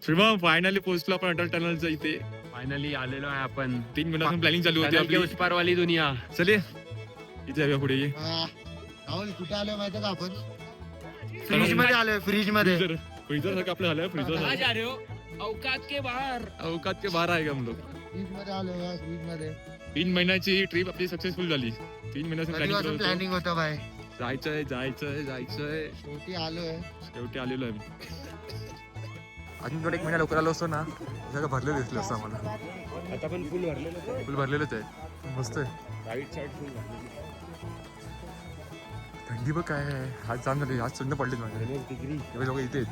Shubham finally पोहोचलो आपण अटल टनलच्या इथे. फायनली आलेलो आहे आपण. 3 महिन्यापासून प्लॅनिंग चालू होती आपली. उस पार वाली दुनिया. चले इथे जाऊया पुढे. राहुल कुठे आलोय माहितीये का आपण? फ्रीज मध्ये आलोय. फ्रीज मध्ये. फ्रीजर सारखं आपलं झालं. फ्रीजर कहाँ जा रहे हो? औकात के बाहर. औकात के बाहर आहे हम लोग. फ्रीज मध्ये आलोय. फ्रीज मध्ये 3 महिन्याची ही ट्रिप आपली सक्सेसफुल झाली. 3 महिन्याचं प्लॅनिंग होतं बाय. जायचंय जायचंय जायचंय. शेवटी आलोय. शेवटी आलेलो आहे. अजून थोडं 1 महिना लवकर आलो असतो ना, सगळं भरलेलं दिसलं असतं आम्हाला. आता पण फुल भरलेलं आहे. फुल भरलेलंच आहे. मस्त आहे. राईट साइड फुल भरलेली. थंडी बघ काय आहे. हात जाम झाले. हात सुंद पडलेत माझे. एवढे लोक इथे आहेत.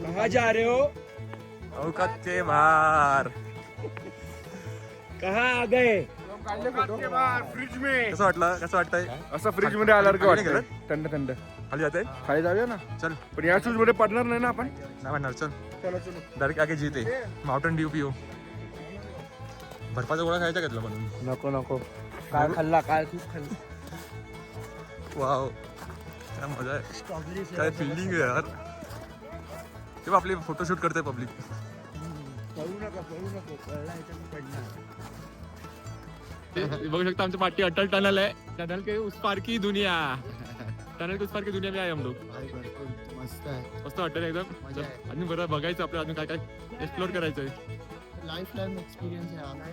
कहाँ जा रहे हो? औकात के बाहर. कहाँ आ गए? फ्रीज में कसं वाटलं? कसं वाटतंय? असं फ्रीज मध्ये आल्यावर खाली वाटतं नाही थंड थंड. खाली जाते. खाली जाऊया ना. चल. पण या शूज मध्ये पडणार नाही ना आपण. नाही म्हणणार. चल चलो चलो. डायरेक्ट आगे जीते. माउंटेन ड्यू पिओ. बर्फाचा गोळा खायचा घेतला म्हणून. नको नको. काय खाल्ला? काय खूप खाल्ला. वाव काय मजा आहे. काय फिलिंग आहे यार. तेव्हा आपले फोटोशूट करते पब्लिक. पळू नका पळू नको. पळला याच्यात पडणार. बघू शकता आमच्या पाठी अटल टनल आहे. टनल के उस पार की दुनिया. टनल के उस पार की दुनिया में आहे हम लोग. मस्त आहे. मस्त वाटतं ना एकदम. मजा आहे. अजून बरं बघायचं आपलं. अजून काय काय एक्सप्लोर करायचं आहे. लाईफ टाइम एक्सपिरियन्स आहे.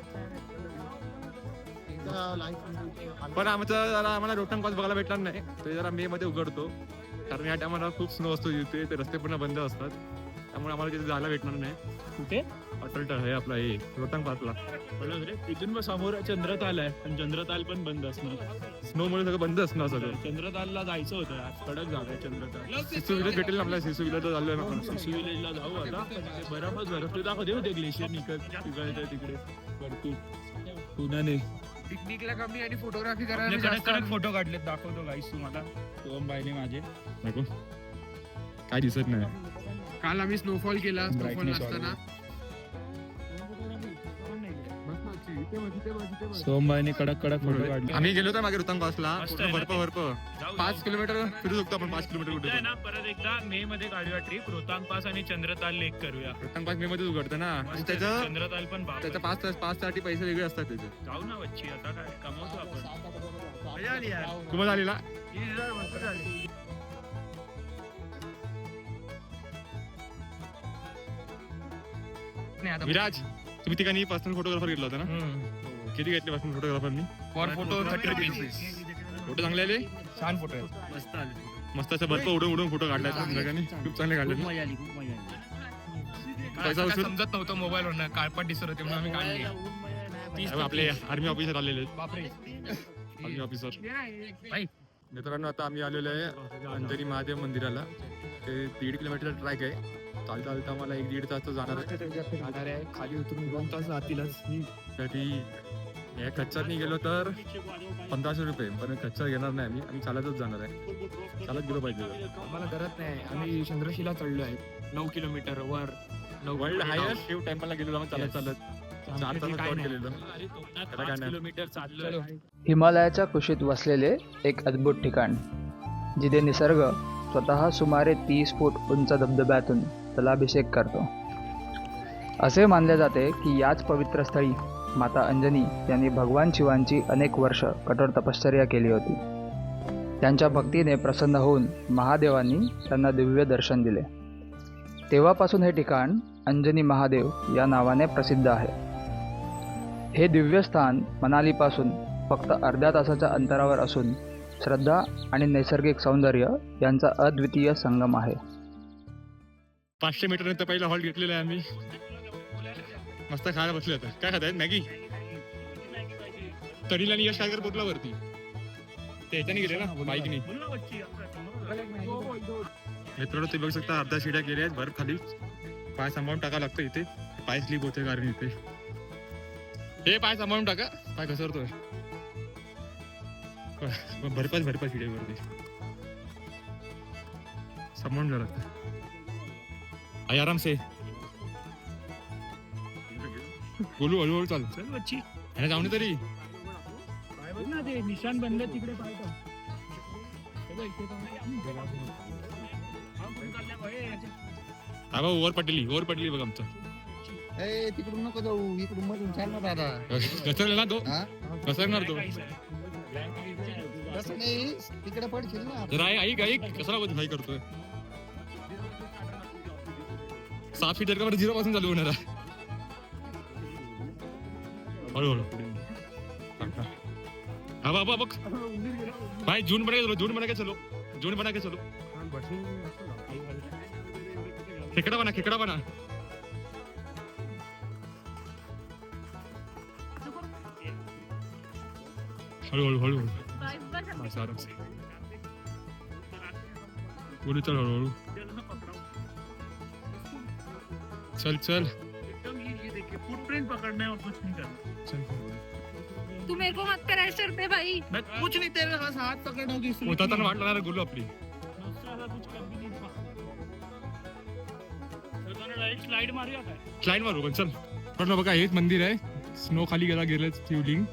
पण आम्हाला रोहतांग पास बघायला भेटणार नाही. ते जरा मे मध्ये उघडतो. कारण या टायमाला खूप स्नो असतो तिथे. ते रस्ते पूर्ण बंद असतात. त्यामुळे आम्हाला तिथे जायला भेटणार नाही. कुठे? अटल टनल आहे आपला हे रोहतांग पासला. बरोबर रे. तिथून मग समोर चंद्रताल आहे. पण चंद्रताल पण बंद असणार. स्नोमुळे सगळं बंद असणार सगळं. चंद्रतालला जायचं होतं आज. कडक जागा आहे चंद्रताल. शिशू विलेज भेटेल ना आपल्याला. शिशू विलेज चाललोय ना आपण. शिशु विलेजला जाऊ आता. बरफच बरफ. ते दाखवते होते ग्लेशियर निघत तिकडे वरती पुण्याने. पिकनिकला कमी आणि फोटोग्राफी कडक फोटो काढलेत. दाखवतो गाईस तुम्हाला. सोहम बाईने माझे. नको काय दिसत नाही. काल आम्ही स्नोफॉल केला. स्नोफॉल Brightness असताना सोहम बाईने कडक फोटो काढले. आम्ही गेलो होतो मागे रोहतांग पासला. मस्त पूर्ण आहे ना बर्फ बर्फ. 5 किलोमीटर फिरू शकतो आपण. 5 किलोमीटर कुठे आहे ना. परत एकदा मे मध्ये काढूया ट्रिप. रोहतांग पास आणि चंद्रताल लेक करूया. रोहतांग पास मे मध्ये उघडतं ना. आणि मस्त आहे. त्याचं चंद्रताल पण बाप त्याच्या 5 साठी पैसे वेगळे असतात त्याचे. जाऊ ना वच्ची. आता काय कमवतो आपण. मजा आली यार. तुम्हाला आलेला विराज तुम्ही ठिकाणी पर्सनल फोटोग्राफर घेतला होता ना. किती घेतले पर्सनल फोटोग्राफरनी? For photo 30 rupees. फोटो चांगले आले. छान फोटो आहे. मस्त आली. मस्त असं बर्फ उडून उडून फोटो काढलाय सगळ्यांनी. खूप चांगले काढले. मजा आली. खूप मजा आली. पैसा वसूल. समजत नव्हतं मोबाईल वरनं. काळपट दिसत होते म्हणून आम्ही काढली. आपले आर्मी ऑफिसर आलेले आहेत. बापरे. Army officer. मित्रांनो आता आम्ही आलेलो आहे अंजनी महादेव मंदिराला. ते 1.5 किलोमीटर ट्रॅक आहे. चालता चालता मला 1-1.5 तास तर जाणार आहे. खाली उतरून 2 तास राहतीलच. तरी या खच्चरनी गेलो तर 1500 रुपये. पण खच्चर घेणार नाही आम्ही चालतच जाणार आहे. चालत गेलो पाहिजे. आम्हाला करत नाही. आम्ही चंद्रशिला चढलो आहे 9 किलोमीटर वर. वर्ल्ड हायस्ट शिव टेम्पलला गेलो आम्ही चालत चालत. 4 तास कव्हर केलेलं. त्याला काय नाही. किलोमीटर चाललो. हिमालयाच्या कुशीत वसलेले एक अद्भुत ठिकाण, जिथे निसर्ग स्वतः सुमारे 30 फूट उंच धबधब्यातून जलाभिषेक करतो. असे मानले जाते की याच पवित्र स्थळी माता अंजनी यांनी भगवान शिवांची अनेक वर्ष कठोर तपश्चर्या केली होती. त्यांच्या भक्तीने प्रसन्न होऊन महादेवांनी त्यांना दिव्य दर्शन दिले. तेव्हापासून हे ठिकाण अंजनी महादेव या नावाने प्रसिद्ध आहे. हे दिव्य स्थान मनालीपासून फक्त अर्ध्या तासाच्या अंतरावर असून श्रद्धा आणि नैसर्गिक सौंदर्य यांचा अद्वितीय संगम आहे. 500 मीटर नंतर पहिला हॉल्ट घेतलेला आहे आम्ही. मस्त खायला बसले होते. काय खात आहेत? मॅगी. तरीला आणि यश टायगर पोचला वरती. ते ह्याच्याने गेले ना बाईकनी. मित्रांनो ते बघू शकता अर्धा शिड्या गेल्या आहेत. बर्फ खाली पाय सांभाळून टाका लागतं इथे. पाय स्लिप होते कारण इथे. हे पाय सांभाळून टाका. पाय घसरतोय. भरपाच शिड्यावरती सांभाळून जा लागतं. आई आराम से बोलू हळूहळू चाल. चल वच्ची. ह्याला जाऊन तरी काय बघ ना ते निशाण बनलं तिकडे. पाय ओव्हर पडली बघ आमचं. ए तिकडून नको जाऊ, इकडून मधून चाल ना दादा. घसरला ना तो, हा? घसरणार तो. तसं नाही, तिकडे पडशील ना. जरा ऐक कशाला घाई करतोय. 7 फीट का 0 पासून चालू होणार आहे. हळूहळू हा बघ भाई, जून बना के चलो. खेकडा बना. हळूहळू बस आराम से. बोलो चल हळूहळू. चल फुटप्रिंट पकड़ना है और कुछ नहीं करना. तू मेरे को मत कर ऐसे पे भाई. मैं कुछ नहीं, तेरे हाथ पकड़ना होगी. होता तर वाट लागणार गुल्लू आपली. स्लाइड मारूया काय? स्लाइड मारू पण चल. पण बघा हेच मंदिर आहे. स्नो खाली गेलं शिवलिंग,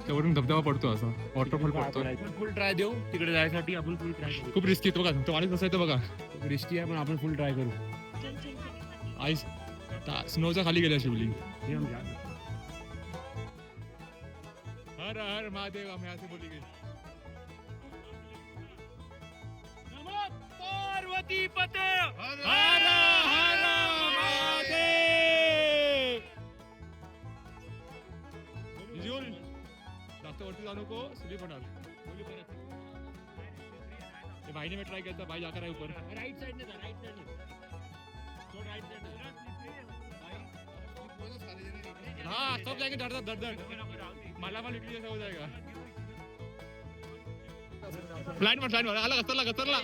त्यावरून धबधबा पडतो, असा वॉटरफॉल पडतो. फुल ट्राय देऊ तिकडे जायसाठी. आपण फुल ट्राय करू. खूप रिस्की बघा, तो माणूस कसा येतो बघा. रिस्की आहे पण आपण फुल ट्राय करू. आईस स्नोच्या खाली गेल्या शिवलिंग. हर हर महादेव, आम्ही असे बोली गई. पार्वती पते. हर हर महादेव. जास्त वरती जाऊ नको, स्लिप होणार. भाईने ट्राय केला, भाई जाकर आहे ऊपर. राइट साइड ने जा, राइट साइड ने. थोड़ा राइट साइड ने. हाँ सब जाएंगे दर्द. मला लिटली जैसा हो जाएगा. फ्लाइट मार आला घसरला.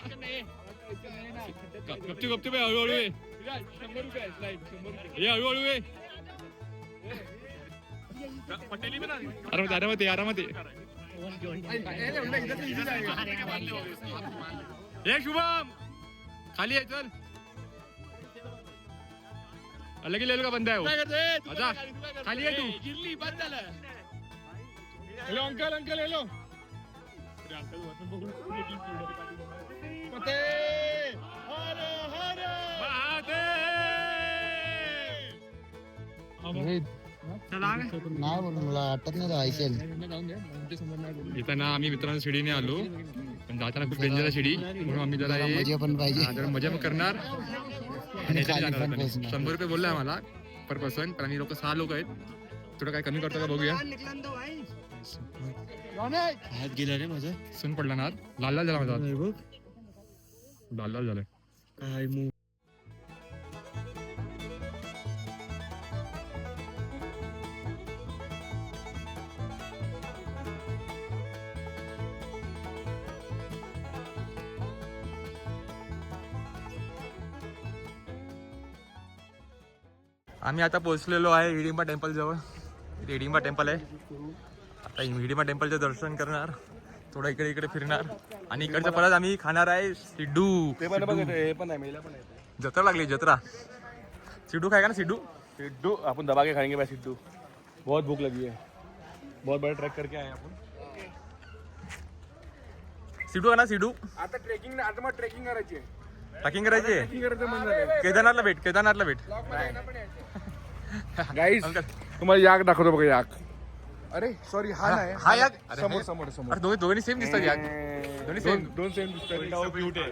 गपचूप हळूहळू ये. 100 रुपये स्लाइड. 100 ये हळूहळू ये. पटेली बना. आरामात ये. ये शुभम खाली आहे, चल. अलग ले लो का बंदा है वो. आजा खाली है तू. गिरली बंद झालं. Hello uncle hello. नाही म्हणून मला वाटत नाही ऐकेल. येताना आम्ही मित्रांनो शिडीने आलो, पण जाताना खूप डेंजर आहे शिडी, म्हणून आम्ही जरा मजा पण पाहिजे. जरा मजा पण करणार. आणि खाली पण पोहोचणार. 100 रुपये बोलला आम्हाला पर पर्सन, पण आम्ही 6 लोक आहेत. थोडं काय कमी करतो का बघूया. हात गेला रे माझा. सून पडला ना, लाल झाला माझा. लाल झालाय. काय मग आम्ही आता पोहोचलेलो आहे हिडिंबा टेम्पल जवळ. इथे हिडिंबा टेम्पल आहे. आता हिडिंबा टेम्पलचं दर्शन करणार, थोडं इकडे फिरणार, आणि इकडचं परत आम्ही खाणार आहे सिड्डू. जत्रा लागली, जत्रा. सिड्डू खाएगा ना सिड्डू. अपन दबा के खाएंगे भाई सिड्डू. बहुत भूख लगी है. बहुत बड़ा ट्रैक करके आए अपन. सिड्डू आहे ना सिड्डू. आता ट्रेकिंग करायची आहे. ट्रॅकिंग करायची आहे. केदारनाथला भेट. गाईस तुम्हाला याक दाखवतो बघा. याक. अरे सॉरी हा नाही. हा याक. समोर. अरे दोन्ही सेम दिसतात याक. दोन्ही सेम. दोन सेम दिसतात. क्यूट आहे.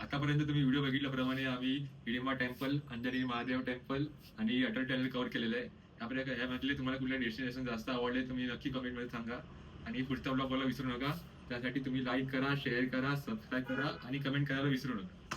आतापर्यंत तुम्ही व्हिडिओ बघितल्याप्रमाणे आम्ही हिडिंबा टेम्पल, अंजनी महादेव टेम्पल आणि अटल टनल कव्हर केलेलं आहे. यामधले तुम्हाला कुठले डेस्टिनेशन जास्त आवडले तुम्ही नक्की कमेंटमध्ये सांगा, आणि पुढचा ब्लॉग बघायला विसरू नका. त्यासाठी तुम्ही लाईक करा, शेअर करा, सबस्क्राईब करा आणि कमेंट करायला विसरू नका.